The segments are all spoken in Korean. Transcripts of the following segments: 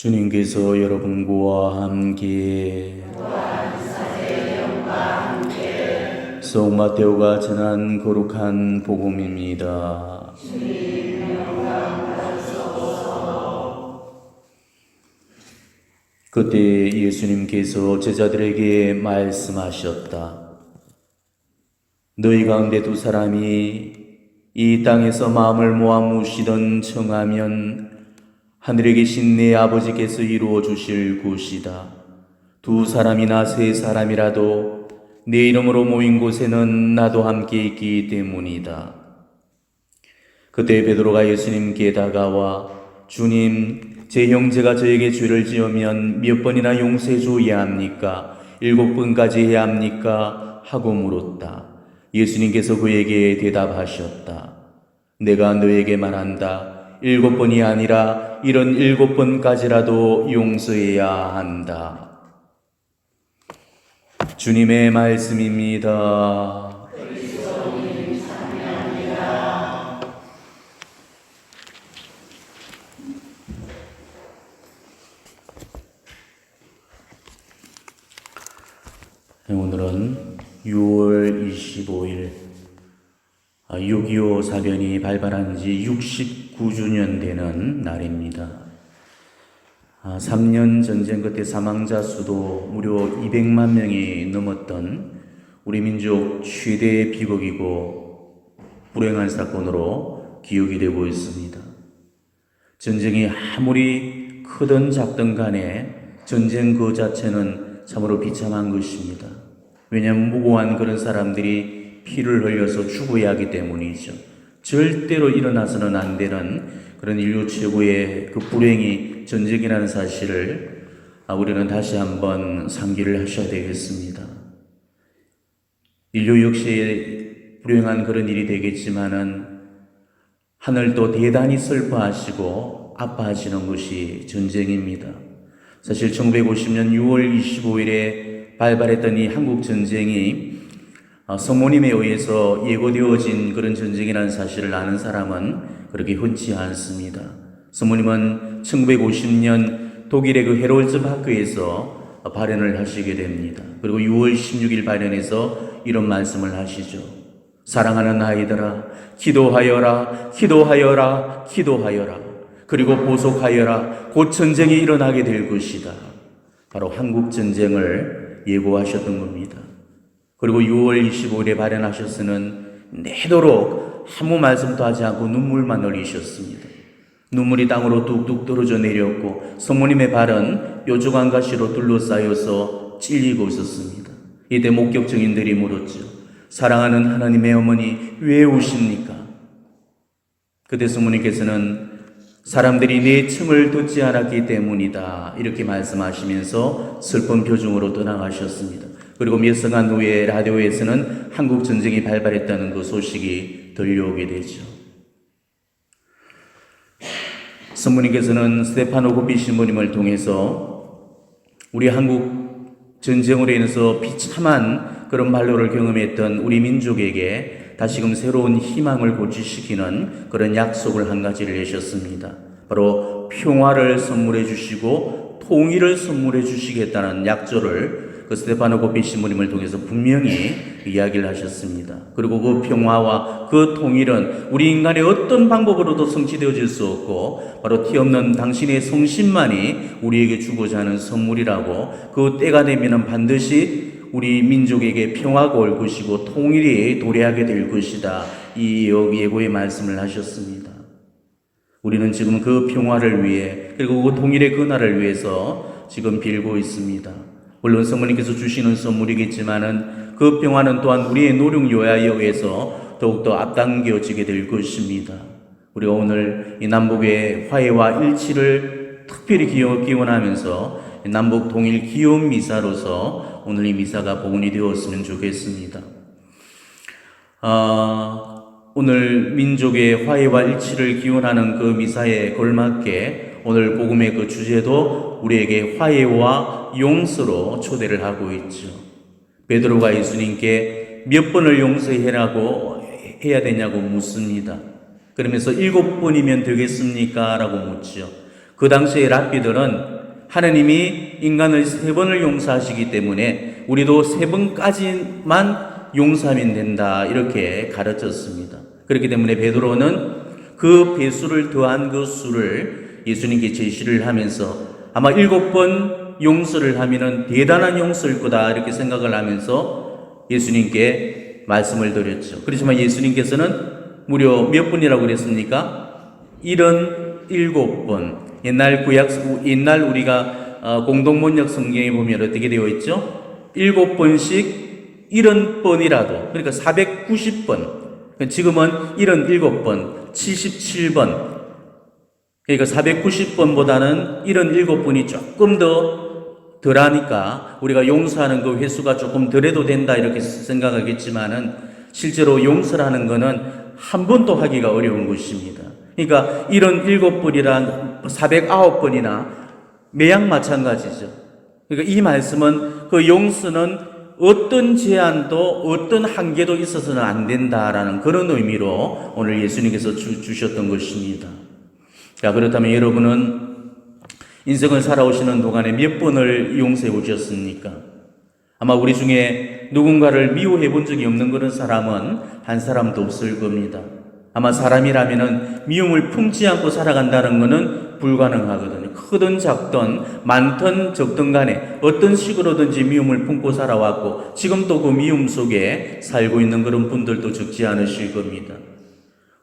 주님께서 여러분과 함께 송 마테오가 전한 거룩한 복음입니다. 그때 예수님께서 제자들에게 말씀하셨다. 너희 가운데 두 사람이 이 땅에서 마음을 모아 묻시던 청하면 하늘에 계신 내 아버지께서 이루어 주실 것이다. 두 사람이나 세 사람이라도 내 이름으로 모인 곳에는 나도 함께 있기 때문이다. 그때 베드로가 예수님께 다가와 주님, 제 형제가 저에게 죄를 지으면 몇 번이나 용서해 줘야 합니까? 7번까지 해야 합니까? 하고 물었다. 예수님께서 그에게 대답하셨다. 내가 너에게 말한다. 7번이 아니라 77번까지라도 용서해야 한다. 주님의 말씀입니다. 오늘은 6월 25일 6.25 사변이 발발한 지 69주년 되는 날입니다. 3년 전쟁 끝에 사망자 수도 무려 200만 명이 넘었던 우리 민족 최대의 비극이고 불행한 사건으로 기억이 되고 있습니다. 전쟁이 아무리 크든 작든 간에 전쟁 그 자체는 참으로 비참한 것입니다. 왜냐하면 무고한 그런 사람들이 피를 흘려서 죽어야 하기 때문이죠. 절대로 일어나서는 안 되는 그런 인류 최고의 그 불행이 전쟁이라는 사실을 우리는 다시 한번 상기를 하셔야 되겠습니다. 인류 역시 불행한 그런 일이 되겠지만은 하늘도 대단히 슬퍼하시고 아파하시는 것이 전쟁입니다. 사실 1950년 6월 25일에 발발했던 이 한국 전쟁이 성모님에 의해서 예고되어진 그런 전쟁이라는 사실을 아는 사람은 그렇게 흔치 않습니다. 성모님은 1950년 독일의 그 헤롤즈 학교에서 발현을 하시게 됩니다. 그리고 6월 16일 발현해서 이런 말씀을 하시죠. 사랑하는 아이들아, 기도하여라, 기도하여라, 기도하여라. 그리고 보속하여라. 곧 전쟁이 일어나게 될 것이다. 바로 한국 전쟁을 예고하셨던 겁니다. 그리고 6월 25일에 발현하셨으는 내도록 아무 말씀도 하지 않고 눈물만 흘리셨습니다. 눈물이 땅으로 뚝뚝 떨어져 내렸고 성모님의 발은 뾰족한 가시로 둘러싸여서 찔리고 있었습니다. 이때 목격 증인들이 물었죠. 사랑하는 하나님의 어머니 왜 우십니까? 그때 성모님께서는 사람들이 내 층을 듣지 않았기 때문이다. 이렇게 말씀하시면서 슬픈 표정으로 떠나가셨습니다. 그리고 몇 시간 후에 라디오에서는 한국 전쟁이 발발했다는 그 소식이 들려오게 되죠. 성모님께서는 스테파노 고피 신부님을 통해서 우리 한국 전쟁으로 인해서 비참한 그런 말로를 경험했던 우리 민족에게 다시금 새로운 희망을 고취시키는 그런 약속을 한 가지를 내셨습니다. 바로 평화를 선물해 주시고 통일을 선물해 주시겠다는 약조를 그 스테파노 고피 신부님을 통해서 분명히 이야기를 하셨습니다. 그리고 그 평화와 그 통일은 우리 인간의 어떤 방법으로도 성취되어질 수 없고 바로 티 없는 당신의 성신만이 우리에게 주고자 하는 선물이라고 그 때가 되면 반드시 우리 민족에게 평화가 올 것이고 통일이 도래하게 될 것이다. 이 예고의 말씀을 하셨습니다. 우리는 지금 그 평화를 위해 그리고 그 통일의 그날을 위해서 지금 빌고 있습니다. 물론 성모님께서 주시는 선물이겠지만은 그 평화는 또한 우리의 노력 요야에 의해서 더욱더 앞당겨지게 될 것입니다. 우리가 오늘 이 남북의 화해와 일치를 특별히 기원하면서 남북 통일 기원 미사로서 오늘 이 미사가 복원이 되었으면 좋겠습니다. 오늘 민족의 화해와 일치를 기원하는 그 미사에 걸맞게 오늘 복음의 그 주제도 우리에게 화해와 용서로 초대를 하고 있죠. 베드로가 예수님께 몇 번을 용서해라고 해야 되냐고 묻습니다. 그러면서 7번이면 되겠습니까? 라고 묻죠. 그 당시의 랍비들은 하나님이 인간을 3번을 용서하시기 때문에 우리도 3번까지만 용서하면 된다, 이렇게 가르쳤습니다. 그렇기 때문에 베드로는 그 배수를 더한 그 수를 예수님께 제시를 하면서 아마 7번 용서를 하면은 대단한 용서일 거다, 이렇게 생각을 하면서 예수님께 말씀을 드렸죠. 그렇지만 예수님께서는 무려 몇 번이라고 그랬습니까? 77번. 옛날 우리가 공동번역 성경에 보면 어떻게 되어 있죠? 7번씩 70번이라도, 그러니까 490번. 지금은 77번, 77번. 그러니까 490번보다는 77번이 조금 더 덜하니까 우리가 용서하는 그 횟수가 조금 덜해도 된다, 이렇게 생각하겠지만은 실제로 용서라는 것은 한 번도 하기가 어려운 것입니다. 그러니까 77번이란 409번이나 매양 마찬가지죠. 그러니까 이 말씀은 그 용서는 어떤 제한도 어떤 한계도 있어서는 안 된다라는 그런 의미로 오늘 예수님께서 주셨던 것입니다. 자, 그렇다면 여러분은 인생을 살아오시는 동안에 몇 번을 용서해 오셨습니까? 아마 우리 중에 누군가를 미워해 본 적이 없는 그런 사람은 한 사람도 없을 겁니다. 아마 사람이라면은 미움을 품지 않고 살아간다는 것은 불가능하거든요. 크든 작든 많든 적든 간에 어떤 식으로든지 미움을 품고 살아왔고 지금도 그 미움 속에 살고 있는 그런 분들도 적지 않으실 겁니다.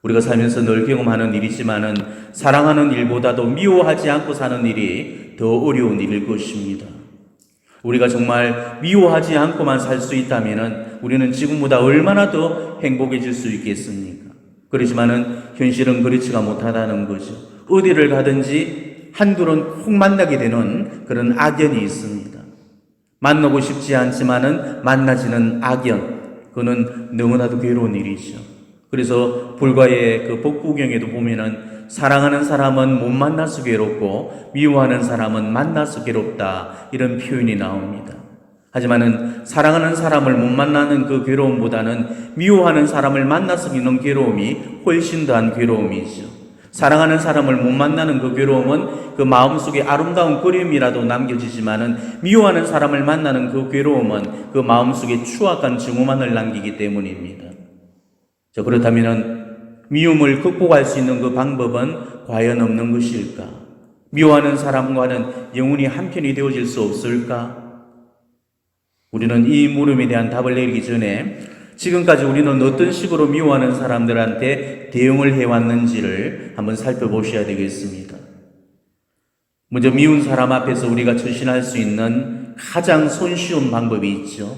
우리가 살면서 늘 경험하는 일이지만은 사랑하는 일보다도 미워하지 않고 사는 일이 더 어려운 일일 것입니다. 우리가 정말 미워하지 않고만 살 수 있다면은 우리는 지금보다 얼마나 더 행복해질 수 있겠습니까? 그렇지만은 현실은 그렇지가 못하다는 거죠. 어디를 가든지 한둘은 꼭 만나게 되는 그런 악연이 있습니다. 만나고 싶지 않지만은 만나지는 악연. 그는 너무나도 괴로운 일이죠. 그래서 불과의 그 복부경에도 보면은 사랑하는 사람은 못 만나서 괴롭고 미워하는 사람은 만나서 괴롭다, 이런 표현이 나옵니다. 하지만은 사랑하는 사람을 못 만나는 그 괴로움보다는 미워하는 사람을 만나서 있는 괴로움이 훨씬 더한 괴로움이죠. 사랑하는 사람을 못 만나는 그 괴로움은 그 마음속에 아름다운 그림이라도 남겨지지만은 미워하는 사람을 만나는 그 괴로움은 그 마음속에 추악한 증오만을 남기기 때문입니다. 자, 그렇다면은 미움을 극복할 수 있는 그 방법은 과연 없는 것일까? 미워하는 사람과는 영원히 한편이 되어질 수 없을까? 우리는 이 물음에 대한 답을 내리기 전에 지금까지 우리는 어떤 식으로 미워하는 사람들한테 대응을 해왔는지를 한번 살펴보셔야 되겠습니다. 먼저 미운 사람 앞에서 우리가 처신할 수 있는 가장 손쉬운 방법이 있죠.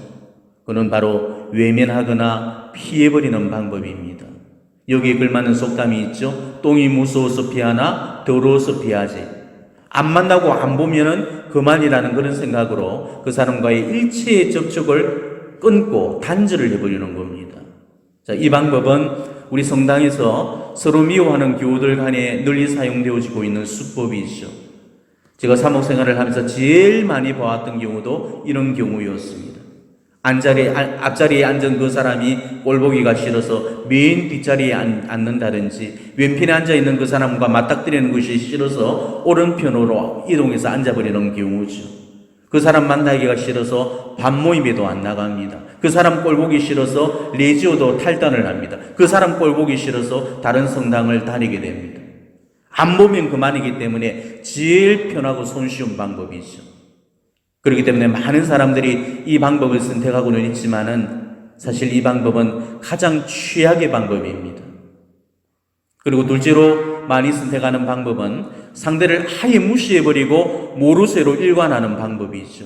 그는 바로 외면하거나 피해버리는 방법입니다. 여기에 걸맞는 속담이 있죠. 똥이 무서워서 피하나 더러워서 피하지. 안 만나고 안 보면은 그만이라는 그런 생각으로 그 사람과의 일체의 접촉을 끊고 단절을 해버리는 겁니다. 자, 이 방법은 우리 성당에서 서로 미워하는 교우들 간에 널리 사용되어지고 있는 수법이죠. 제가 사목 생활을 하면서 제일 많이 봐왔던 경우도 이런 경우였습니다. 앞자리에 앉은 그 사람이 꼴보기가 싫어서 맨 뒷자리에 앉는다든지, 왼편에 앉아있는 그 사람과 맞닥뜨리는 것이 싫어서 오른편으로 이동해서 앉아버리는 경우죠. 그 사람 만나기가 싫어서 밤모임에도 안 나갑니다. 그 사람 꼴보기 싫어서 레지오도 탈단을 합니다. 그 사람 꼴보기 싫어서 다른 성당을 다니게 됩니다. 안 보면 그만이기 때문에 제일 편하고 손쉬운 방법이죠. 그렇기 때문에 많은 사람들이 이 방법을 선택하고는 있지만은 사실 이 방법은 가장 최악의 방법입니다. 그리고 둘째로 많이 선택하는 방법은 상대를 아예 무시해버리고 모르쇠로 일관하는 방법이죠.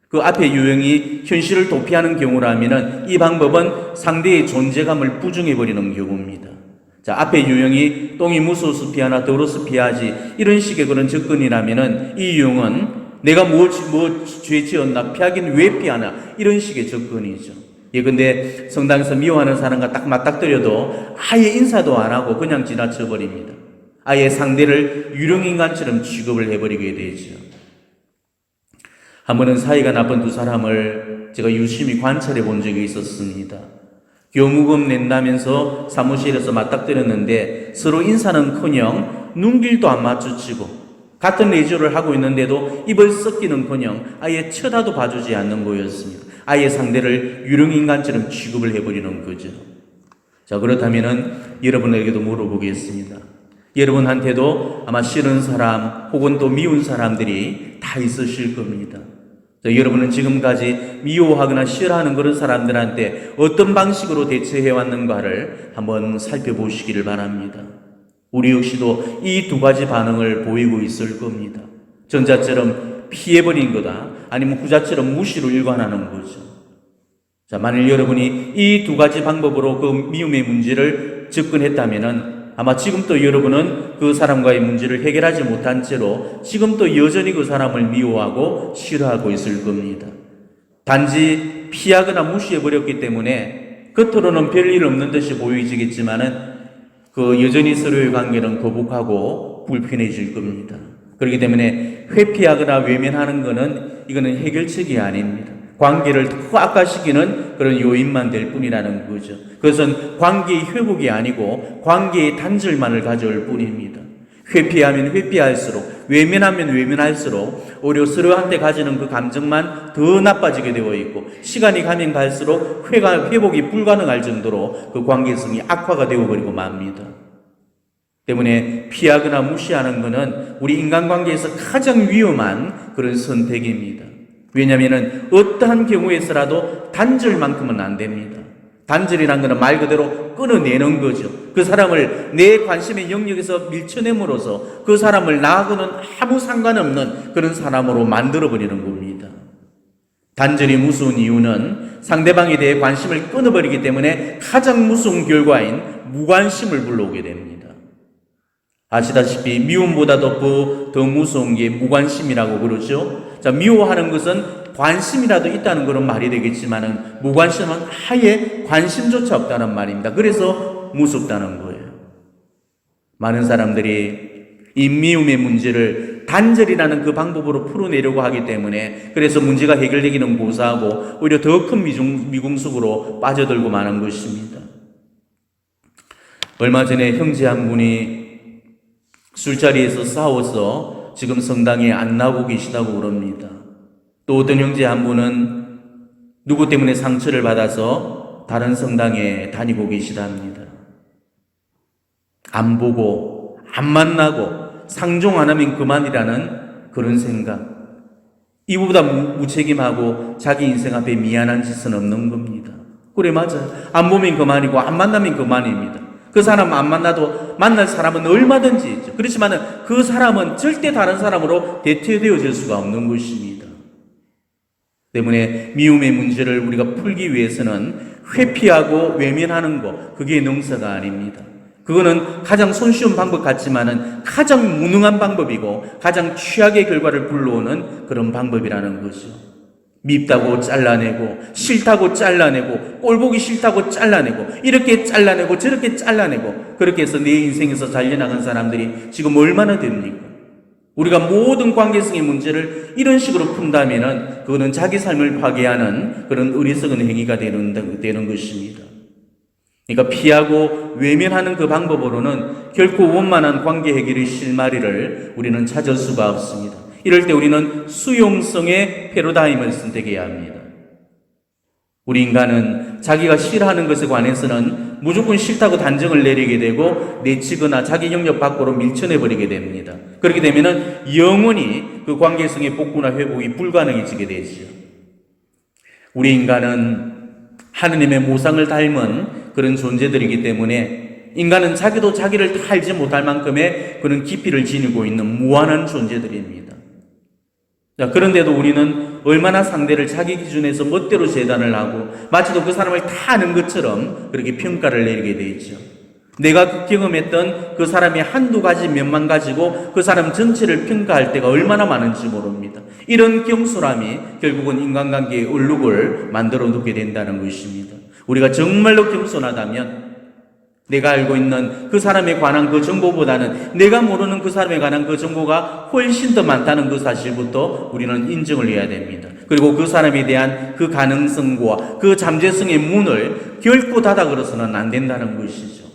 그 앞에 유형이 현실을 도피하는 경우라면은 이 방법은 상대의 존재감을 부정해버리는 경우입니다. 자, 앞에 유형이 똥이 무서워서 피하나 더러워서 피하지, 이런 식의 그런 접근이라면은 이 유형은 내가 뭐 죄 지었나, 피하긴 왜 피하나, 이런 식의 접근이죠. 예, 근데 성당에서 미워하는 사람과 딱 맞닥뜨려도 아예 인사도 안 하고 그냥 지나쳐버립니다. 아예 상대를 유령인간처럼 취급을 해버리게 되죠. 한 번은 사이가 나쁜 두 사람을 제가 유심히 관찰해 본 적이 있었습니다. 교무금 낸다면서 사무실에서 맞닥뜨렸는데 서로 인사는커녕 눈길도 안 마주치고 같은 내조를 하고 있는데도 입을 썩기는커녕 아예 쳐다도 봐주지 않는 거였습니다. 아예 상대를 유령인간처럼 취급을 해버리는 거죠. 자, 그렇다면은 여러분에게도 물어보겠습니다. 여러분한테도 아마 싫은 사람 혹은 또 미운 사람들이 다 있으실 겁니다. 자, 여러분은 지금까지 미워하거나 싫어하는 그런 사람들한테 어떤 방식으로 대처해왔는가를 한번 살펴보시기를 바랍니다. 우리 역시도 이 두 가지 반응을 보이고 있을 겁니다. 전자처럼 피해버린 거다, 아니면 후자처럼 무시로 일관하는 거죠. 자, 만일 여러분이 이 두 가지 방법으로 그 미움의 문제를 접근했다면은 아마 지금도 여러분은 그 사람과의 문제를 해결하지 못한 채로 지금도 여전히 그 사람을 미워하고 싫어하고 있을 겁니다. 단지 피하거나 무시해버렸기 때문에 겉으로는 별일 없는 듯이 보이지겠지만은 그 여전히 서로의 관계는 거북하고 불편해질 겁니다. 그렇기 때문에 회피하거나 외면하는 것은 이거는 해결책이 아닙니다. 관계를 더 악화시키는 그런 요인만 될 뿐이라는 거죠. 그것은 관계의 회복이 아니고 관계의 단절만을 가져올 뿐입니다. 회피하면 회피할수록, 외면하면 외면할수록 오히려 서로한테 가지는 그 감정만 더 나빠지게 되어 있고, 시간이 가면 갈수록 회복이 불가능할 정도로 그 관계성이 악화가 되어버리고 맙니다. 때문에 피하거나 무시하는 것은 우리 인간관계에서 가장 위험한 그런 선택입니다. 왜냐하면 어떠한 경우에서라도 단절만큼은 안 됩니다. 단절이란 것은 말 그대로 끊어내는 거죠. 그 사람을 내 관심의 영역에서 밀쳐냄으로써 그 사람을 나하고는 아무 상관없는 그런 사람으로 만들어버리는 겁니다. 단절이 무서운 이유는 상대방에 대해 관심을 끊어버리기 때문에 가장 무서운 결과인 무관심을 불러오게 됩니다. 아시다시피 미움보다도 더 무서운 게 무관심이라고 그러죠. 자, 미워하는 것은 관심이라도 있다는 그런 말이 되겠지만은 무관심은 아예 관심조차 없다는 말입니다. 그래서 무섭다는 거예요. 많은 사람들이 이 미움의 문제를 단절이라는 그 방법으로 풀어내려고 하기 때문에 그래서 문제가 해결되기는 고사하고 오히려 더 큰 미궁속으로 빠져들고 마는 것입니다. 얼마 전에 형제 한 분이 술자리에서 싸워서 지금 성당에 안 나오고 계시다고 그럽니다. 또 어떤 형제 한 분은 누구 때문에 상처를 받아서 다른 성당에 다니고 계시답니다. 안 보고 안 만나고 상종 안 하면 그만이라는 그런 생각. 이보다 무책임하고 자기 인생 앞에 미안한 짓은 없는 겁니다. 그래, 맞아요. 안 보면 그만이고 안 만나면 그만입니다. 그 사람 안 만나도 만날 사람은 얼마든지 있죠. 그렇지만 그 사람은 절대 다른 사람으로 대체되어질 수가 없는 것입니다. 때문에 미움의 문제를 우리가 풀기 위해서는 회피하고 외면하는 것, 그게 능사가 아닙니다. 그거는 가장 손쉬운 방법 같지만은 가장 무능한 방법이고 가장 최악의 결과를 불러오는 그런 방법이라는 거죠. 밉다고 잘라내고 싫다고 잘라내고 꼴보기 싫다고 잘라내고 이렇게 잘라내고 저렇게 잘라내고 그렇게 해서 내 인생에서 잘려나간 사람들이 지금 얼마나 됩니까? 우리가 모든 관계성의 문제를 이런 식으로 푼다면은 그거는 자기 삶을 파괴하는 그런 어리석은 행위가 되는 것입니다. 그러니까 피하고 외면하는 그 방법으로는 결코 원만한 관계 해결의 실마리를 우리는 찾을 수가 없습니다. 이럴 때 우리는 수용성의 패러다임을 선택해야 합니다. 우리 인간은 자기가 싫어하는 것에 관해서는 무조건 싫다고 단정을 내리게 되고 내치거나 자기 영역 밖으로 밀쳐내버리게 됩니다. 그렇게 되면 영원히 그 관계성의 복구나 회복이 불가능해지게 되죠. 우리 인간은 하느님의 모상을 닮은 그런 존재들이기 때문에 인간은 자기도 자기를 다 알지 못할 만큼의 그런 깊이를 지니고 있는 무한한 존재들입니다. 자, 그런데도 우리는 얼마나 상대를 자기 기준에서 멋대로 재단을 하고 마치도 그 사람을 다 아는 것처럼 그렇게 평가를 내리게 돼 있죠. 내가 경험했던 그 사람의 한두 가지 면만 가지고 그 사람 전체를 평가할 때가 얼마나 많은지 모릅니다. 이런 경솔함이 결국은 인간관계의 얼룩을 만들어 놓게 된다는 것입니다. 우리가 정말로 겸손하다면 내가 알고 있는 그 사람에 관한 그 정보보다는 내가 모르는 그 사람에 관한 그 정보가 훨씬 더 많다는 그 사실부터 우리는 인정을 해야 됩니다. 그리고 그 사람에 대한 그 가능성과 그 잠재성의 문을 결코 닫아 걸어서는 안 된다는 것이죠.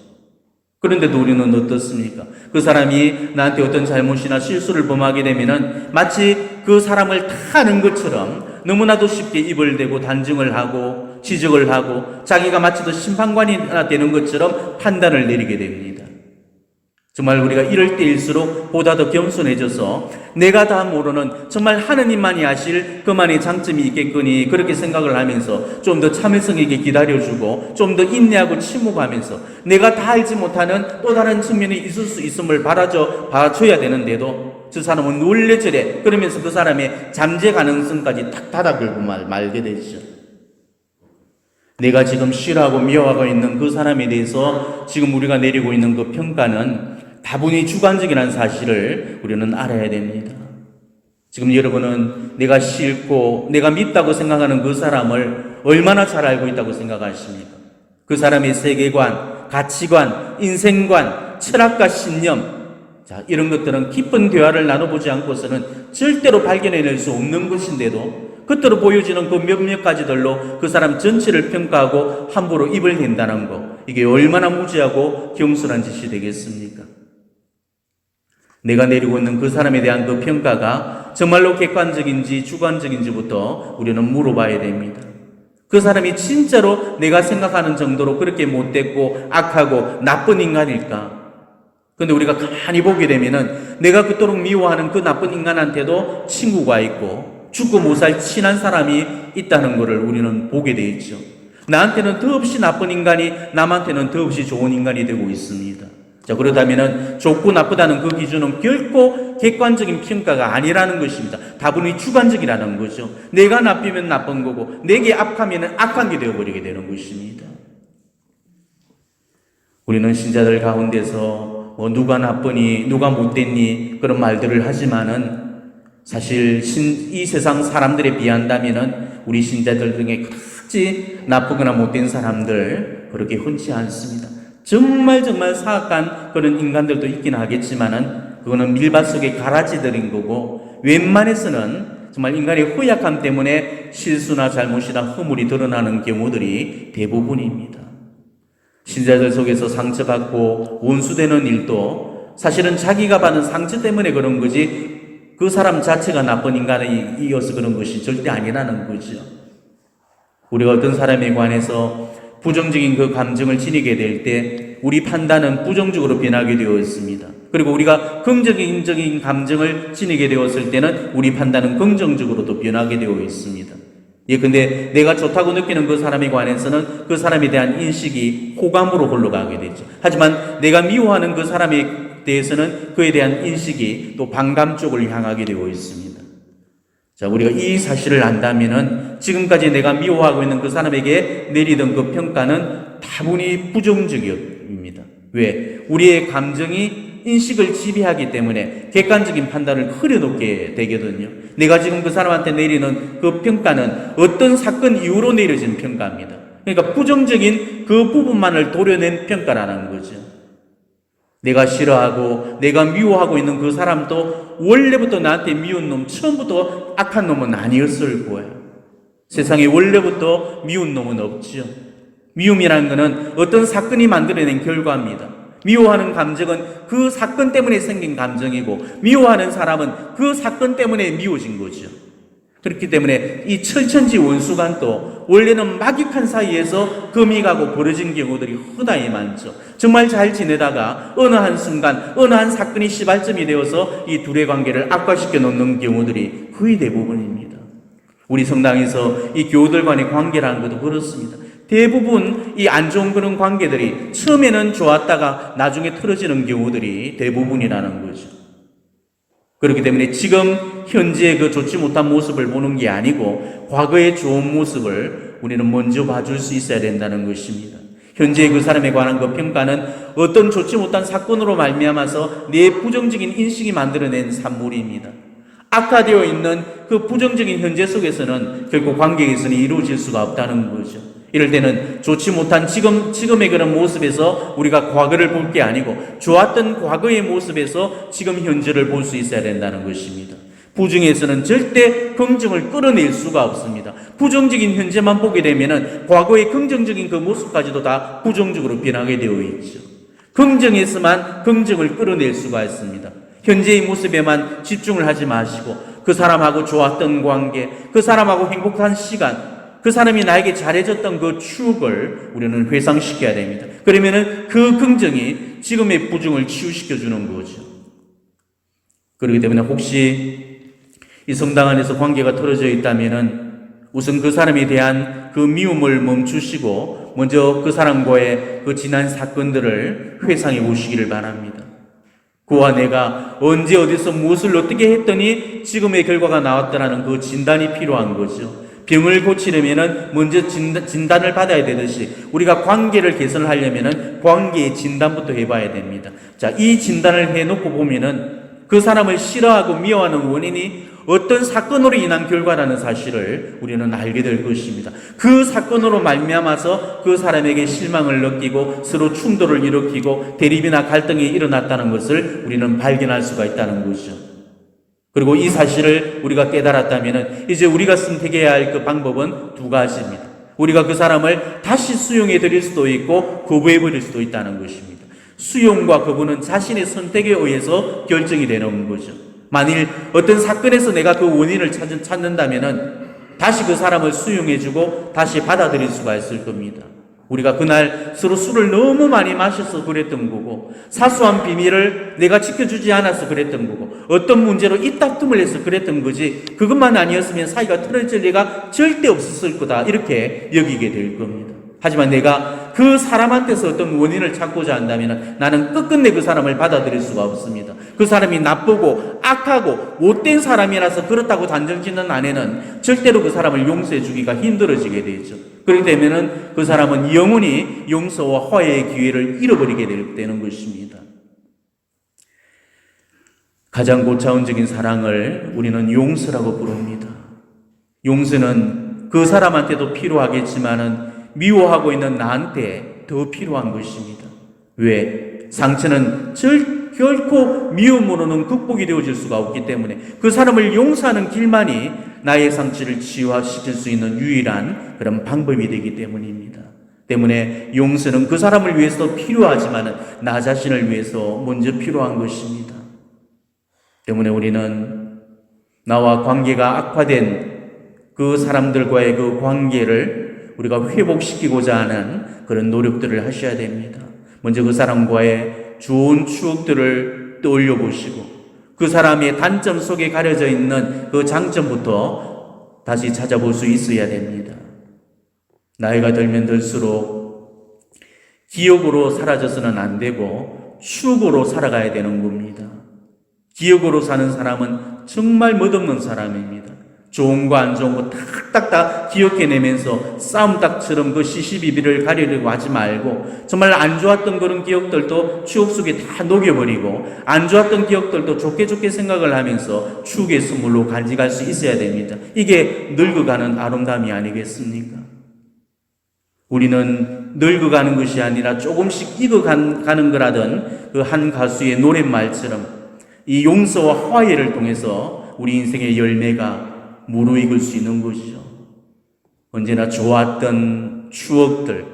그런데도 우리는 어떻습니까? 그 사람이 나한테 어떤 잘못이나 실수를 범하게 되면은 마치 그 사람을 다 아는 것처럼 너무나도 쉽게 입을 대고 단정을 하고 지적을 하고 자기가 마치 더 심판관이 되는 것처럼 판단을 내리게 됩니다. 정말 우리가 이럴 때일수록 보다 더 겸손해져서 내가 다 모르는 정말 하느님만이 아실 그만의 장점이 있겠거니 그렇게 생각을 하면서 좀 더 참을성 있게 기다려주고 좀 더 인내하고 침묵하면서 내가 다 알지 못하는 또 다른 측면이 있을 수 있음을 봐줘야 되는데도 저 사람은 놀래저래 그러면서 그 사람의 잠재 가능성까지 탁 닫아 걸고 말게 되죠. 내가 지금 싫어하고 미워하고 있는 그 사람에 대해서 지금 우리가 내리고 있는 그 평가는 다분히 주관적이라는 사실을 우리는 알아야 됩니다. 지금 여러분은 내가 싫고 내가 밉다고 생각하는 그 사람을 얼마나 잘 알고 있다고 생각하십니까? 그 사람의 세계관, 가치관, 인생관, 철학과 신념, 자, 이런 것들은 깊은 대화를 나눠보지 않고서는 절대로 발견해낼 수 없는 것인데도 겉으로 보여지는 그 몇몇 가지들로 그 사람 전체를 평가하고 함부로 입을 댄다는 거, 이게 얼마나 무지하고 경솔한 짓이 되겠습니까? 내가 내리고 있는 그 사람에 대한 그 평가가 정말로 객관적인지 주관적인지부터 우리는 물어봐야 됩니다. 그 사람이 진짜로 내가 생각하는 정도로 그렇게 못됐고 악하고 나쁜 인간일까? 근데 우리가 가만히 보게 되면은 내가 그토록 미워하는 그 나쁜 인간한테도 친구가 있고 죽고 못 살 친한 사람이 있다는 것을 우리는 보게 돼 있죠. 나한테는 더없이 나쁜 인간이 남한테는 더없이 좋은 인간이 되고 있습니다. 자, 그렇다면은 좋고 나쁘다는 그 기준은 결코 객관적인 평가가 아니라는 것입니다. 다분히 주관적이라는 거죠. 내가 나쁘면 나쁜 거고 내게 악하면 악한 게 되어버리게 되는 것입니다. 우리는 신자들 가운데서 누가 나쁘니 누가 못됐니 그런 말들을 하지만은 사실 이 세상 사람들에 비한다면은 우리 신자들 중에 그렇지 나쁘거나 못된 사람들 그렇게 흔치 않습니다. 정말 사악한 그런 인간들도 있긴 하겠지만은 그거는 밀밭 속의 가라지들인 거고 웬만해서는 정말 인간의 허약함 때문에 실수나 잘못이나 허물이 드러나는 경우들이 대부분입니다. 신자들 속에서 상처받고 원수되는 일도 사실은 자기가 받은 상처 때문에 그런 거지 그 사람 자체가 나쁜 인간이 이어서 그런 것이 절대 아니라는 거죠. 우리가 어떤 사람에 관해서 부정적인 그 감정을 지니게 될 때 우리 판단은 부정적으로 변하게 되어 있습니다. 그리고 우리가 긍정적인 감정을 지니게 되었을 때는 우리 판단은 긍정적으로도 변하게 되어 있습니다. 예, 근데 내가 좋다고 느끼는 그 사람에 관해서는 그 사람에 대한 인식이 호감으로 흘러가게 되죠. 하지만 내가 미워하는 그 사람에 대해서는 그에 대한 인식이 또 반감 쪽을 향하게 되어 있습니다. 자, 우리가 이 사실을 안다면은 지금까지 내가 미워하고 있는 그 사람에게 내리던 그 평가는 다분히 부정적입니다. 왜? 우리의 감정이 인식을 지배하기 때문에 객관적인 판단을 흐려놓게 되거든요. 내가 지금 그 사람한테 내리는 그 평가는 어떤 사건 이후로 내려진 평가입니다. 그러니까 부정적인 그 부분만을 도려낸 평가라는 거죠. 내가 싫어하고 내가 미워하고 있는 그 사람도 원래부터 나한테 미운 놈, 처음부터 악한 놈은 아니었을 거예요. 세상에 원래부터 미운 놈은 없죠. 미움이라는 것은 어떤 사건이 만들어낸 결과입니다. 미워하는 감정은 그 사건 때문에 생긴 감정이고 미워하는 사람은 그 사건 때문에 미워진 거죠. 그렇기 때문에 이 철천지 원수간도 원래는 막역한 사이에서 금이 가고 벌어진 경우들이 허다히 많죠. 정말 잘 지내다가 어느 한 순간 어느 한 사건이 시발점이 되어서 이 둘의 관계를 악화시켜 놓는 경우들이 거의 대부분입니다. 우리 성당에서 이 교우들 간의 관계라는 것도 그렇습니다. 대부분 이 안 좋은 그런 관계들이 처음에는 좋았다가 나중에 틀어지는 경우들이 대부분이라는 거죠. 그렇기 때문에 지금 현재의 그 좋지 못한 모습을 보는 게 아니고 과거의 좋은 모습을 우리는 먼저 봐줄 수 있어야 된다는 것입니다. 현재의 그 사람에 관한 그 평가는 어떤 좋지 못한 사건으로 말미암아서 내 부정적인 인식이 만들어낸 산물입니다. 악화되어 있는 그 부정적인 현재 속에서는 결국 관계 개선이 이루어질 수가 없다는 거죠. 이럴 때는 좋지 못한 지금의 그런 모습에서 우리가 과거를 볼 게 아니고 좋았던 과거의 모습에서 지금 현재를 볼 수 있어야 된다는 것입니다. 부정에서는 절대 긍정을 끌어낼 수가 없습니다. 부정적인 현재만 보게 되면은 과거의 긍정적인 그 모습까지도 다 부정적으로 변하게 되어 있죠. 긍정에서만 긍정을 끌어낼 수가 있습니다. 현재의 모습에만 집중을 하지 마시고 그 사람하고 좋았던 관계, 그 사람하고 행복한 시간, 그 사람이 나에게 잘해줬던 그 추억을 우리는 회상시켜야 됩니다. 그러면은 그 긍정이 지금의 부정을 치유시켜주는 거죠. 그렇기 때문에 혹시 이 성당 안에서 관계가 틀어져 있다면은 우선 그 사람에 대한 그 미움을 멈추시고 먼저 그 사람과의 그 지난 사건들을 회상해 보시기를 바랍니다. 그와 내가 언제 어디서 무엇을 어떻게 했더니 지금의 결과가 나왔다라는 그 진단이 필요한 거죠. 병을 고치려면은 먼저 진단을 받아야 되듯이 우리가 관계를 개선하려면은 관계의 진단부터 해봐야 됩니다. 자, 이 진단을 해놓고 보면은 그 사람을 싫어하고 미워하는 원인이 어떤 사건으로 인한 결과라는 사실을 우리는 알게 될 것입니다. 그 사건으로 말미암아서 그 사람에게 실망을 느끼고 서로 충돌을 일으키고 대립이나 갈등이 일어났다는 것을 우리는 발견할 수가 있다는 것이죠. 그리고 이 사실을 우리가 깨달았다면 이제 우리가 선택해야 할 그 방법은 두 가지입니다. 우리가 그 사람을 다시 수용해 드릴 수도 있고 거부해 버릴 수도 있다는 것입니다. 수용과 거부는 자신의 선택에 의해서 결정이 되는 거죠. 만일 어떤 사건에서 내가 그 원인을 찾는다면은 다시 그 사람을 수용해주고 다시 받아들일 수가 있을 겁니다. 우리가 그날 서로 술을 너무 많이 마셔서 그랬던 거고, 사소한 비밀을 내가 지켜주지 않아서 그랬던 거고, 어떤 문제로 입다툼을 해서 그랬던 거지, 그것만 아니었으면 사이가 틀어질 리가 절대 없었을 거다, 이렇게 여기게 될 겁니다. 하지만 내가 그 사람한테서 어떤 원인을 찾고자 한다면 나는 끝끝내 그 사람을 받아들일 수가 없습니다. 그 사람이 나쁘고 악하고 못된 사람이라서 그렇다고 단정짓는 아내는 절대로 그 사람을 용서해 주기가 힘들어지게 되죠. 그렇기 때문에 그 사람은 영원히 용서와 화해의 기회를 잃어버리게 되는 것입니다. 가장 고차원적인 사랑을 우리는 용서라고 부릅니다. 용서는 그 사람한테도 필요하겠지만은 미워하고 있는 나한테 더 필요한 것입니다. 왜? 상처는 결코 미움으로는 극복이 되어질 수가 없기 때문에 그 사람을 용서하는 길만이 나의 상처를 치유시킬 수 있는 유일한 그런 방법이 되기 때문입니다. 때문에 용서는 그 사람을 위해서도 필요하지만 나 자신을 위해서 먼저 필요한 것입니다. 때문에 우리는 나와 관계가 악화된 그 사람들과의 그 관계를 우리가 회복시키고자 하는 그런 노력들을 하셔야 됩니다. 먼저 그 사람과의 좋은 추억들을 떠올려 보시고 그 사람의 단점 속에 가려져 있는 그 장점부터 다시 찾아볼 수 있어야 됩니다. 나이가 들면 들수록 기억으로 사라져서는 안 되고 추억으로 살아가야 되는 겁니다. 기억으로 사는 사람은 정말 멋없는 사람입니다. 좋은 거 안 좋은 거 탁탁탁 기억해내면서 싸움닭처럼 그 시시비비를 가리려고 하지 말고 정말 안 좋았던 그런 기억들도 추억 속에 다 녹여버리고 안 좋았던 기억들도 좋게 생각을 하면서 추억의 선물로 간직할 수 있어야 됩니다. 이게 늙어가는 아름다움이 아니겠습니까? 우리는 늙어가는 것이 아니라 조금씩 익어가는 거라던 그 한 가수의 노랫말처럼 이 용서와 화해를 통해서 우리 인생의 열매가 무르익을 수 있는 것이죠. 언제나 좋았던 추억들,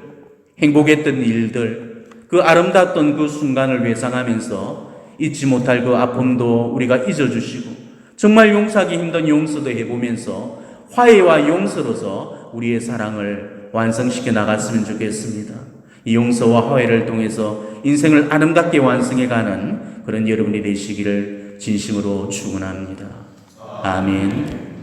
행복했던 일들, 그 아름다웠던 그 순간을 회상하면서 잊지 못할 그 아픔도 우리가 잊어주시고 정말 용서하기 힘든 용서도 해보면서 화해와 용서로서 우리의 사랑을 완성시켜 나갔으면 좋겠습니다. 이 용서와 화해를 통해서 인생을 아름답게 완성해가는 그런 여러분이 되시기를 진심으로 축원합니다. 아멘.